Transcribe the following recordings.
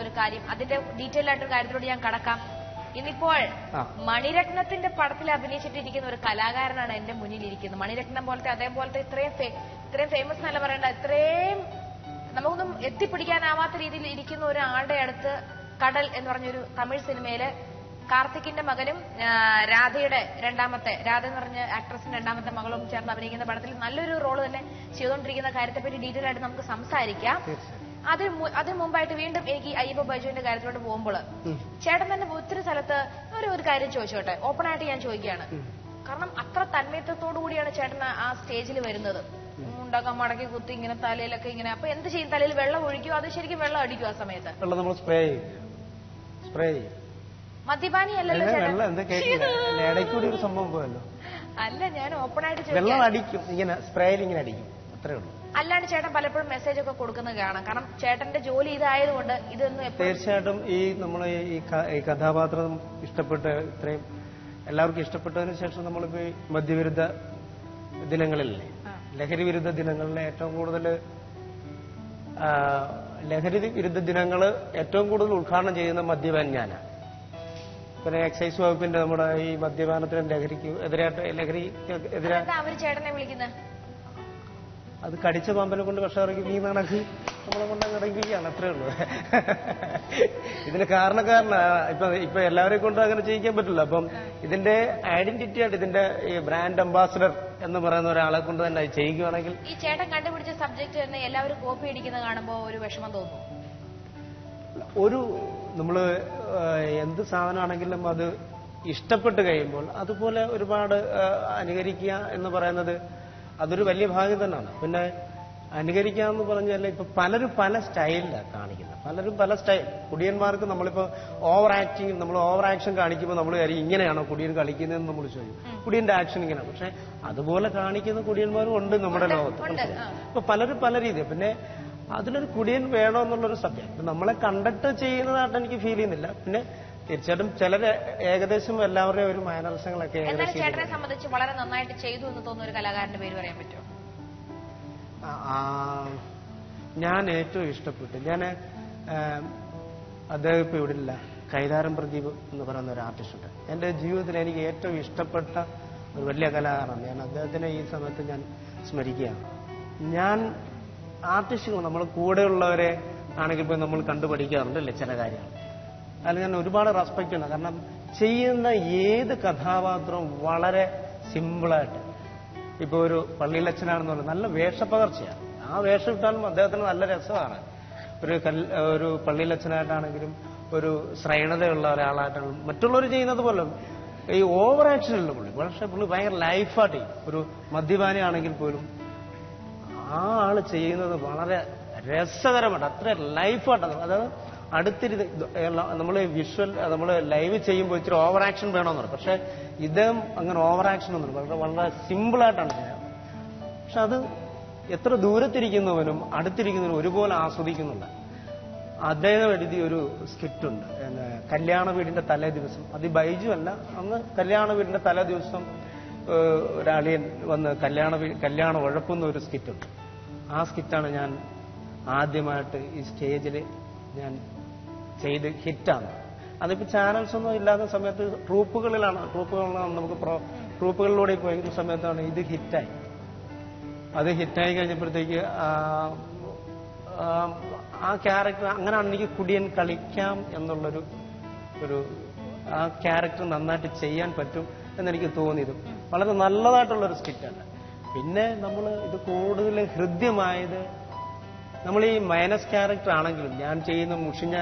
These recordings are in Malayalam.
ഒരു കാര്യം. അതിന്റെ ഡീറ്റെയിൽ ആയിട്ടൊരു കാര്യത്തിലൂടെ ഞാൻ കടക്കാം. ഇന്നിപ്പോൾ മണിരത്നത്തിന്റെ പടത്തിൽ അഭിനയിച്ചിട്ടിരിക്കുന്ന ഒരു കലാകാരനാണ് എന്റെ മുന്നിൽ ഇരിക്കുന്നത്. മണിരത്നം പോലത്തെ അതേപോലത്തെ ഇത്രയും ഫേമസ് എന്നല്ല പറയേണ്ട, ഇത്രയും നമുക്കൊന്നും എത്തിപ്പിടിക്കാനാവാത്ത രീതിയിൽ ഇരിക്കുന്ന ഒരാളുടെ അടുത്ത് കടൽ എന്ന് പറഞ്ഞൊരു തമിഴ് സിനിമയില് കാർത്തിക്കിന്റെ മകനും രാധയുടെ രാധ എന്ന് പറഞ്ഞ ആക്ട്രസിന്റെ രണ്ടാമത്തെ മകളും ചേർന്ന് അഭിനയിക്കുന്ന പടത്തിൽ നല്ലൊരു റോള് തന്നെ ചെയ്തുകൊണ്ടിരിക്കുന്ന കാര്യത്തെപ്പറ്റി ഡീറ്റെയിൽ ആയിട്ട് നമുക്ക് സംസാരിക്കാം. അതിന് മുമ്പായിട്ട് വീണ്ടും എനിക്ക് അയ്യപ്പ ബൈജുവിന്റെ കാര്യത്തിലോട്ട് പോകുമ്പോൾ ചേട്ടൻ തന്നെ ഒത്തിരി സ്ഥലത്ത് ഒരു കാര്യം ചോദിച്ചോട്ടെ, ഓപ്പൺ ആയിട്ട് ഞാൻ ചോദിക്കുകയാണ്. കാരണം അത്ര തന്മയത്വത്തോടു കൂടിയാണ് ചേട്ടൻ ആ സ്റ്റേജിൽ വരുന്നത്. മുണ്ടൊക്കെ മടക്കി കുത്തി ഇങ്ങനെ തലയിലൊക്കെ ഇങ്ങനെ. അപ്പൊ എന്ത് ചെയ്യും? തലയിൽ വെള്ളം ഒഴിക്കുമോ അത് ശരിക്കും വെള്ളം അടിക്കും? ആ സമയത്ത് മദ്യപാനി അല്ലല്ലോ അല്ല, ഞാൻ ഓപ്പൺ ആയിട്ട് അല്ലാണ്ട് ചേട്ടൻ പലപ്പോഴും മെസ്സേജ് ഒക്കെ കൊടുക്കുന്നത് കാണാം. കാരണം ചേട്ടന്റെ ജോലി ഇതായതുകൊണ്ട് ഇതൊന്നും തീർച്ചയായിട്ടും ഈ നമ്മളെ ഈ കഥാപാത്രം ഇഷ്ടപ്പെട്ട് ഇത്രയും എല്ലാവർക്കും ഇഷ്ടപ്പെട്ടതിന് ശേഷം നമ്മളിപ്പോ മദ്യവിരുദ്ധ ദിനങ്ങളിലല്ലേ, ലഹരി വിരുദ്ധ ദിനങ്ങളിലെ ഏറ്റവും കൂടുതൽ ലഹരി വിരുദ്ധ ദിനങ്ങൾ ഏറ്റവും കൂടുതൽ ഉദ്ഘാടനം ചെയ്യുന്ന മദ്യപാൻ ഞാനാണ്. പിന്നെ എക്സൈസ് വകുപ്പിന്റെ നമ്മുടെ ഈ മദ്യപാനത്തിനും ലഹരിക്ക് എതിരായിട്ട് ചേട്ടനെ വിളിക്കുന്നത് അത് കടിച്ച പാമ്പനെ കൊണ്ട് വിഷം ഈ കണക്ക് നമ്മളെ കൊണ്ട് ഇറങ്ങിക്കുകയാണ്, അത്രേ ഉള്ളൂ. ഇതിന് ഇപ്പൊ എല്ലാവരെയും കൊണ്ട് അങ്ങനെ ചെയ്യിക്കാൻ പറ്റില്ല. അപ്പം ഇതിന്റെ ഐഡന്റിറ്റി ആയിട്ട് ഇതിന്റെ ഈ ബ്രാൻഡ് അംബാസിഡർ എന്ന് പറയുന്ന ഒരാളെ കൊണ്ട് തന്നെ ചെയ്യുകയാണെങ്കിൽ ഈ ചേട്ടൻ കണ്ടുപിടിച്ച സബ്ജക്ട് തന്നെ എല്ലാവരും കോപ്പി അടിക്കുന്നത് കാണുമ്പോൾ ഒരു വിഷമം തോന്നും. നമ്മള് എന്ത് സാധനമാണെങ്കിലും അത് ഇഷ്ടപ്പെട്ട് കഴിയുമ്പോൾ അതുപോലെ ഒരുപാട് അനുകരിക്കുക എന്ന് പറയുന്നത് അതൊരു വലിയ ഭാഗ്യം തന്നെയാണ്. പിന്നെ അനുകരിക്കുക എന്ന് പറഞ്ഞാൽ ഇപ്പൊ പലരും പല സ്റ്റൈലിലാണ് കാണിക്കുന്നത്, പലരും പല സ്റ്റൈൽ. കുടിയന്മാർക്ക് നമ്മളിപ്പോ നമ്മൾ ഓവർ ആക്ഷൻ കാണിക്കുമ്പോൾ നമ്മൾ കാര്യം ഇങ്ങനെയാണോ കുടിയൻ കളിക്കുന്നതെന്ന് നമ്മൾ ചോദിക്കും. കുടിയന്റെ ആക്ഷൻ ഇങ്ങനെ, പക്ഷെ അതുപോലെ കാണിക്കുന്ന കുടിയന്മാരും ഉണ്ട് നമ്മുടെ ലോകത്ത്. അപ്പൊ പലരും പല രീതിയിൽ. പിന്നെ അതിലൊരു കുടിയൻ വേണോ എന്നുള്ളൊരു സത്യം നമ്മളെ കണ്ടിട്ട് ചെയ്യുന്നതായിട്ട് എനിക്ക് ഫീൽ ചെയ്യുന്നില്ല. പിന്നെ തീർച്ചയായിട്ടും ചിലര് ഏകദേശം എല്ലാവരുടെയും ഒരു മാനറിസങ്ങളൊക്കെ ചേട്ടനെ സംബന്ധിച്ച് വളരെ നന്നായിട്ട് ചെയ്തു എന്ന് തോന്നുന്ന ഒരു കലാകാരന്റെ പേര് പറയാൻ പറ്റുമോ? ഞാൻ ഏറ്റവും ഇഷ്ടപ്പെട്ടു അദ്ദേഹം ഇപ്പൊ ഇവിടെ ഇല്ല, കൈതാരം പ്രദീപ് എന്ന് പറയുന്ന ഒരു ആർട്ടിസ്റ്റ് ഉണ്ട്. എന്റെ ജീവിതത്തിൽ എനിക്ക് ഏറ്റവും ഇഷ്ടപ്പെട്ട ഒരു വലിയ കലാകാരനാണ്. ഞാൻ അദ്ദേഹത്തിനെ ഈ സമയത്ത് ഞാൻ സ്മരിക്കുകയാണ്. ഞാൻ ആർട്ടിസ്റ്റുകൾ നമ്മൾ കൂടെയുള്ളവരെ ആണെങ്കിൽ പോയി നമ്മൾ കണ്ടുപഠിക്കാറുണ്ടല്ലേ ചില കാര്യങ്ങൾ. അതിൽ ഞാൻ ഒരുപാട് റെസ്പെക്ട് ഉണ്ട്. കാരണം ചെയ്യുന്ന ഏത് കഥാപാത്രവും വളരെ സിമ്പിളായിട്ട്, ഇപ്പൊ ഒരു പള്ളിയിലച്ഛനാണെന്ന് പറഞ്ഞാൽ നല്ല വേഷപ്പകർച്ചയാണ്. ആ വേഷം ഇട്ടാലും അദ്ദേഹത്തിന് നല്ല രസമാണ്. ഒരു പള്ളിയിലച്ഛനായിട്ടാണെങ്കിലും ഒരു ശ്രേണതയുള്ള ഒരാളായിട്ടാണെങ്കിലും മറ്റുള്ളവർ ചെയ്യുന്നത് പോലെ ഈ ഓവർ ആക്ഷനില്ല പുള്ളി. പക്ഷെ പുള്ളി ഭയങ്കര ലൈഫായിട്ട് ചെയ്യും. ഒരു മദ്യപാനി ആണെങ്കിൽ പോലും ആ ആള് ചെയ്യുന്നത് വളരെ രസകരമായിട്ട്, അത്ര ലൈഫായിട്ടാണ്. അതായത് നമ്മൾ നമ്മൾ ലൈവ് ചെയ്യുമ്പോൾ ഇച്ചിരി ഓവർ ആക്ഷൻ വേണമെന്ന് പറയും. പക്ഷെ ഇദ്ദേഹം അങ്ങനെ ഓവർ ആക്ഷൻ ഒന്നും വളരെ സിമ്പിളായിട്ടാണ് ചെയ്യുന്നത്. പക്ഷെ അത് എത്ര ദൂരത്തിരിക്കുന്നവനും അടുത്തിരിക്കുന്നവനും ഒരുപോലെ ആസ്വദിക്കുന്നുണ്ട്. അദ്ദേഹം എഴുതിയ ഒരു സ്കിറ്റുണ്ട്, കല്യാണ വീടിന്റെ തലേ ദിവസം. അത് ബൈജു അല്ല, അന്ന് കല്യാണ വീടിന്റെ തലേ ദിവസം ഒരാളിയൻ വന്ന് കല്യാണ ഉഴപ്പുന്ന ഒരു സ്കിറ്റുണ്ട്. ആ സ്കിറ്റാണ് ഞാൻ ആദ്യമായിട്ട് ഈ സ്റ്റേജിൽ ഞാൻ ചെയ്ത് ഹിറ്റാണ്. അതിപ്പോ ചാനൽസ് ഒന്നും ഇല്ലാത്ത സമയത്ത് ട്രൂപ്പുകളിലാണ് നമുക്ക് ട്രൂപ്പുകളിലൂടെ പോയിരുന്ന സമയത്താണ് ഇത് ഹിറ്റായി. അത് ഹിറ്റായി കഴിഞ്ഞപ്പോഴത്തേക്ക് ആ ക്യാരക്ടർ അങ്ങനെയാണ് എനിക്ക് കുടിയൻ കളിക്കാം എന്നുള്ളൊരു ആ ക്യാരക്ടർ നന്നായിട്ട് ചെയ്യാൻ പറ്റും എന്നെനിക്ക് തോന്നിയത്. വളരെ നല്ലതായിട്ടുള്ളൊരു സ്കിറ്റാണ്. പിന്നെ നമ്മൾ ഇത് കൂടുതൽ ഹൃദ്യമായത് നമ്മൾ ഈ മൈനസ് ക്യാരക്ടർ ആണെങ്കിലും ഞാൻ ചെയ്യുന്ന മുഷിഞ്ഞ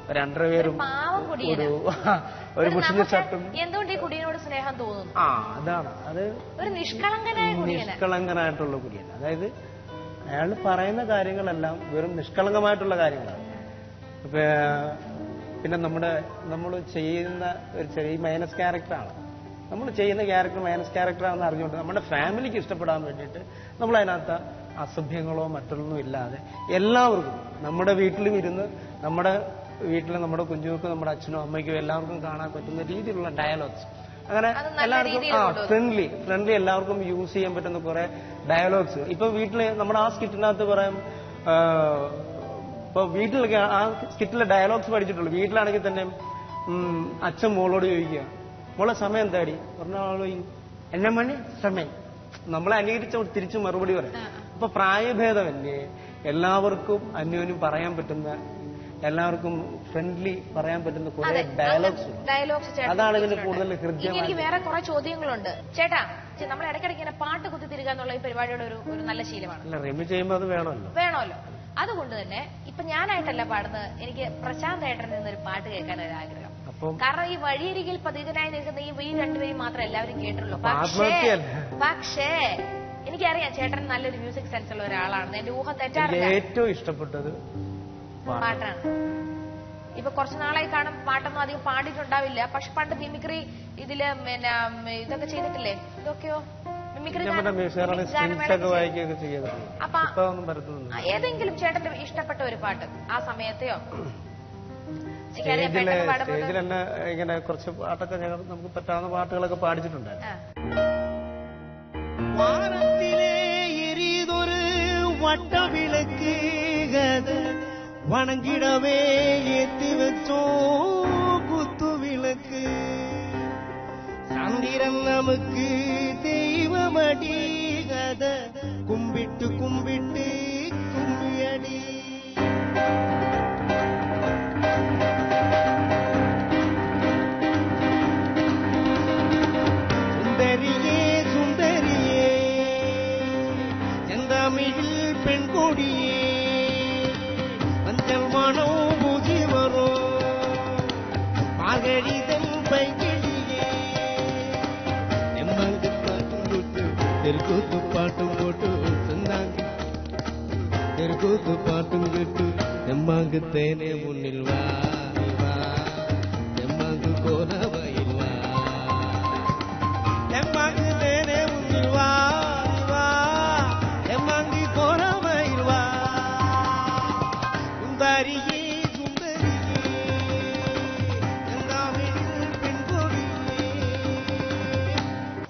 ഒരു അണ്ടർവെയറും ഒരു മുഷിഞ്ഞ ഷർട്ടും എന്തുകൊണ്ട് ഈ കുടിയനോട് സ്നേഹം തോന്നുന്നു? അതാണ് അത് ഒരു നിഷ്കളങ്കനായിട്ടുള്ള കുടിയൻ. അതായത് അയാൾ പറയുന്ന കാര്യങ്ങളെല്ലാം വെറും നിഷ്കളങ്കമായിട്ടുള്ള കാര്യങ്ങളാണ്. പിന്നെ നമ്മൾ ചെയ്യുന്ന ഒരു ചെറിയ മൈനസ് ക്യാരക്ടറാണ്. നമ്മൾ ചെയ്യുന്ന ക്യാരക്ടർ മൈനസ് ക്യാരക്ടറാണെന്ന് അറിഞ്ഞുകൊണ്ട് നമ്മുടെ ഫാമിലിക്ക് ഇഷ്ടപ്പെടാൻ വേണ്ടിയിട്ട് നമ്മൾ അതിനകത്ത് അസഭ്യങ്ങളോ മറ്റൊന്നും ഇല്ലാതെ എല്ലാവർക്കും നമ്മുടെ വീട്ടിലും ഇരുന്ന് നമ്മുടെ നമ്മുടെ കുഞ്ഞുങ്ങൾക്കും നമ്മുടെ അച്ഛനും അമ്മയ്ക്കും എല്ലാവർക്കും കാണാൻ പറ്റുന്ന രീതിയിലുള്ള ഡയലോഗ്സ്, അങ്ങനെ എല്ലാവർക്കും ഫ്രണ്ട്ലി എല്ലാവർക്കും യൂസ് ചെയ്യാൻ പറ്റുന്ന കുറെ ഡയലോഗ്സ്. ഇപ്പൊ വീട്ടില് നമ്മുടെ ആ സ്കിറ്റിനകത്ത് പറയാം ഇപ്പൊ വീട്ടിലൊക്കെ ആ സ്കിറ്റിലെ ഡയലോഗ്സ് പഠിച്ചിട്ടുള്ളൂ. വീട്ടിലാണെങ്കിൽ തന്നെ അച്ഛൻ മോളോട് ചോദിക്കുക, മോളെ സമയം എന്താടി പറഞ്ഞ ആളോ എന്നെ മണി സമയം, നമ്മളെ അനുകരിച്ച് തിരിച്ചു മറുപടി പറയാം. അപ്പൊ പ്രായഭേദമല്ലേ, എല്ലാവർക്കും അന്യോന്യം പറയാൻ പറ്റുന്ന, എല്ലാവർക്കും ഫ്രണ്ട്ലി പറയാൻ പറ്റുന്ന കുറെ ഡയലോഗ്സ്, അതാണ് ഇതിന് കൂടുതൽ ഹൃദയം. എനിക്ക് വേറെ കുറെ ചോദ്യങ്ങളുണ്ട് ചേട്ടാ. നമ്മൾ ഇടയ്ക്കിടയ്ക്ക് ഇങ്ങനെ പാട്ട് കുത്തിത്തിരിക്കുക എന്നുള്ള ഈ പരിപാടിയുടെ ഒരു നല്ല ശീലമാണ്. അല്ല, റിമി ചെയ്യുമ്പോൾ അത് വേണമല്ലോ. അതുകൊണ്ട് തന്നെ ഇപ്പൊ ഞാനായിട്ടല്ല പാടുന്നത്, എനിക്ക് പ്രശാന്ത് ഏട്ടനിൽ നിന്നൊരു പാട്ട് കേൾക്കാൻ ഒരു ആഗ്രഹം. കാരണം ഈ വഴിയരികിൽ പതികനായി നിൽക്കുന്ന ഈ രണ്ടുപേരും മാത്രം എല്ലാവരും കേട്ടുള്ളൂ. പക്ഷേ എനിക്കറിയാം ചേട്ടൻ നല്ലൊരു മ്യൂസിക് സെൻസ് ഉള്ള ഒരാളാണെന്ന്, എന്റെ ഊഹം തെറ്റാറില്ല. ഏറ്റവും ഇഷ്ടപ്പെട്ടത് പാട്ടാണ്. ഇപ്പൊ കുറച്ചു നാളായി കാണും പാട്ടൊന്നും അധികം പാടിയിട്ടുണ്ടാവില്ല, പക്ഷെ പണ്ട് മിമിക്രി ഇതില് പിന്നെ ഇതൊക്കെ ചെയ്തിട്ടില്ലേ, ഇതൊക്കെയോ മിമിക്രി അപ്പൊ ഏതെങ്കിലും ചേട്ടന്റെ ഇഷ്ടപ്പെട്ട ഒരു പാട്ട് ആ സമയത്തെയോ സ്റ്റേജിലെന്നെ ഇങ്ങനെ കുറച്ച് പാട്ടൊക്കെ ഞങ്ങൾ നമുക്ക് പറ്റാവുന്ന പാട്ടുകളൊക്കെ പാടിച്ചിട്ടുണ്ട്. വാനത്തിലെ എരിതൊരു വട്ടവിളക്ക് വണങ്ങിടവേ ഏത്തി വെച്ചോ കുത്തുവിളക്ക്, ചന്ദ്രൻ നമുക്ക് ദൈവമടി കഥ കുമ്പിട്ട് കുമ്പിട്ട് കുമ്മിയടി. സുന്ദരിയേ സുന്ദരിയേ ചെന്തമിഴിൽ പെൺകൊടിയേ മഞ്ചൽ മണോ പൂജി വരോ മാകരിതൻ പൈകിളിയേ എമ്മാങ്ക് പാട്ടും കൊട്ടു തെരുക്കൂത്തു പാട്ടും കൊട്ടു ചെന്താങ്ക് തെരുക്കൂത്തു പാട്ടും കൊട്ടു എമ്മാങ്ക് തേനെ മുന്നിൽ വാ എമ്മാങ്ക് കോലവയിൽ വാ എമ്മാങ്ക് തേനെ മുന്നിൽ വാ എമ്മാങ്ക് കോലവയിൽ വാ. സുന്ദരിയേ സുന്ദരിയേ ചെന്താമിഴിൽ പെൺകൊടിയേ.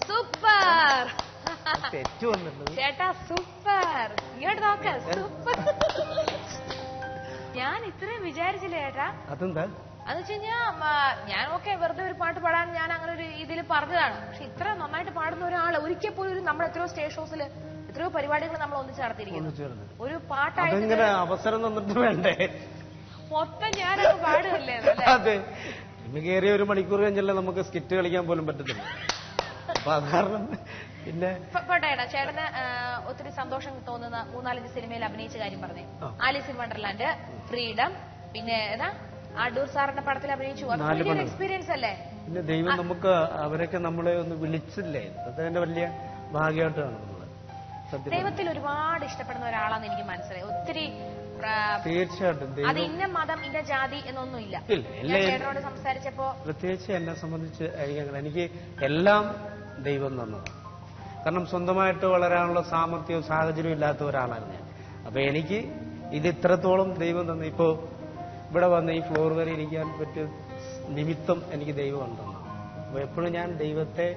സൂപ്പർ തെറ്റു വന്നിട്ടുണ്ട് ചേട്ടാ, സൂപ്പർ. ഇങ്ങോട്ട് നോക്ക, സൂപ്പർ. ഞാൻ ഇത്രയും വിചാരിച്ചില്ല ചേട്ടാ. അതെന്താ അതെന്ന് വെച്ച് കഴിഞ്ഞാ ഞാൻ വെറുതെ ഒരു പാട്ട് പാടാൻ ഞാൻ അങ്ങനെ ഒരു ഇതിൽ പറഞ്ഞതാണ്. പക്ഷെ ഇത്ര നന്നായിട്ട് പാടുന്ന ഒരാള് ഒരിക്കൽ പോലും നമ്മൾ എത്രയോ സ്റ്റേജ് ഷോസിൽ എത്രയോ പരിപാടികൾ നമ്മൾ ഒന്നിച്ച് നടത്തിയിരിക്കുന്നു. ഒരു പാട്ടായിട്ട് അവസരം തന്നിട്ട് വേണ്ടേ, മൊത്തം ഞാനത് പാടുകല്ലേ. അതെ, കയറിയ ഒരു മണിക്കൂർ കഴിഞ്ഞല്ലേ നമുക്ക് സ്കിറ്റ് കളിക്കാൻ പോലും പറ്റത്തില്ല. അപ്പൊ കാരണം പിന്നെ പോട്ടേടാ, ചേട്ടന് ഒത്തിരി സന്തോഷം തോന്നുന്ന 3-4 സിനിമയിൽ അഭിനയിച്ച കാര്യം പറഞ്ഞേ. ആലീസ് ഇൻ വണ്ടർലാൻഡ്, ഫ്രീഡം, പിന്നെ ഏതാ അടൂർ സാറിന്റെ പടത്തിൽ അഭിനയിച്ചു. അത് എക്സ്പീരിയൻസ് അല്ലേ. പിന്നെ ദൈവം നമുക്ക് അവരൊക്കെ നമ്മളെ ഒന്ന് വിളിച്ചില്ലേ, അതെന്റെ വലിയ ഭാഗ്യമായിട്ടാണ് നമ്മള്. ദൈവത്തിൽ ഒരുപാട് ഇഷ്ടപ്പെടുന്ന ഒരാളാന്ന് എനിക്ക് മനസ്സിലായി. ഒത്തിരി തീർച്ചയായിട്ടും അത് ഇന്ന മതം ഇന്ന ജാതി എന്നൊന്നുമില്ല. ചേട്ടനോട് സംസാരിച്ചപ്പോ പ്രത്യേകിച്ച് എന്നെ സംബന്ധിച്ച് എനിക്ക് എല്ലാം ദൈവം തന്നതാണ്. കാരണം സ്വന്തമായിട്ട് വളരാനുള്ള സാമർത്ഥ്യവും സാഹചര്യവും ഇല്ലാത്ത ഒരാളാണ് ഞാൻ. അപ്പൊ എനിക്ക് ഇത് ഇത്രത്തോളം ദൈവം തന്നു. ഇപ്പോ ഇവിടെ വന്ന് ഈ ഫ്ലോർ വരെ ഇരിക്കാൻ പറ്റിയ നിമിത്തം എനിക്ക് ദൈവം തന്നു. അപ്പൊ എപ്പോഴും ഞാൻ ദൈവത്തെ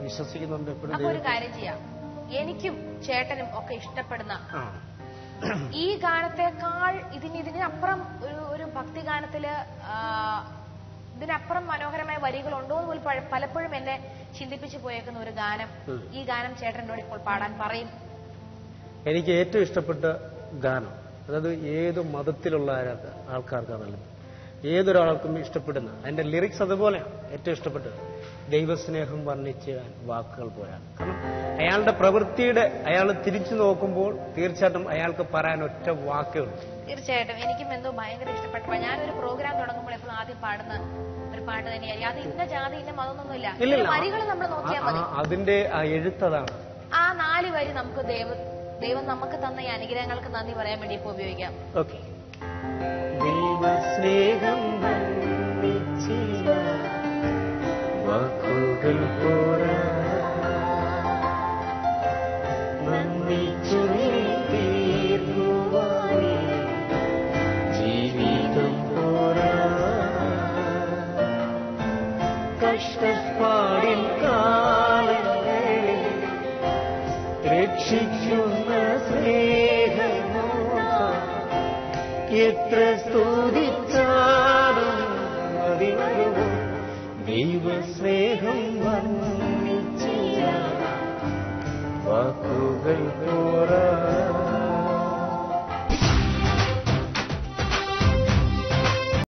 വിശ്വസിക്കുന്നുണ്ട്. എപ്പോഴും ഒരു കാര്യം ചെയ്യാം, എനിക്കും ചേട്ടനും ഒക്കെ ഇഷ്ടപ്പെടുന്ന ഈ ഗാനത്തെക്കാൾ ഇതിനപ്പുറം ഒരു ഭക്തിഗാനത്തില് ഇതിനപ്പുറം മനോഹരമായ വരികളുണ്ടോ എന്ന് പോലും പലപ്പോഴും എന്നെ ചിന്തിപ്പിച്ചു പോയേക്കുന്ന ഒരു ഗാനം. ഈ ഗാനം ചേട്ടനോട് ഇപ്പോൾ പാടാൻ പറയും. എനിക്ക് ഏറ്റവും ഇഷ്ടപ്പെട്ട ഗാനം, അതായത് ഏത് മതത്തിലുള്ള ആൾക്കാർക്കാണല്ലോ, ഏതൊരാൾക്കും ഇഷ്ടപ്പെടുന്ന അതിന്റെ ലിറിക്സ് അതുപോലെയാണ് ഏറ്റവും ഇഷ്ടപ്പെട്ടത്. ദൈവസ്നേഹം വർണ്ണിച്ച് വാക്കുകൾ പോരാണ്. കാരണം അയാളുടെ പ്രവൃത്തിയുടെ അയാൾ തിരിച്ചു നോക്കുമ്പോൾ തീർച്ചയായിട്ടും അയാൾക്ക് പറയാൻ ഒറ്റ വാക്കേ ഉള്ളൂ. തീർച്ചയായിട്ടും എനിക്കും എന്തോ ഭയങ്കര ഇഷ്ടപ്പെട്ടു. ഞാനൊരു പ്രോഗ്രാം തുടങ്ങുമ്പോൾ എപ്പോഴും ആദ്യം പാടുന്ന ഒരു പാട്ട് തന്നെയായിരിക്കും. അത് ഇന്ന ജാതി ഇന്ന മതമൊന്നുമില്ല, വരികൾ നമ്മൾ നോക്കിയാൽ മതി. അതിന്റെ എഴുത്തതാണ് ആ 4 വരി നമുക്ക് ദൈവം നമുക്ക് തന്ന ഈ അനുഗ്രഹങ്ങൾക്ക് നന്ദി പറയാൻ വേണ്ടി ഇപ്പൊ ഉപയോഗിക്കാം. ഓക്കെ. ദൈവസ്നേഹം വാക്കുകൾ പോരാ, ജീവിതം പോരാ, കഷ്ടപ്പാടിൽ കാലങ്ങളിൽ രക്ഷിക്കുന്ന സ്നേഹമോ എത്ര സ്തുതിച്ചാലും മതി വരുമോ ദൈവസ്നേഹം വർണ്ണിച്ചില്ല വാക്കുകൾ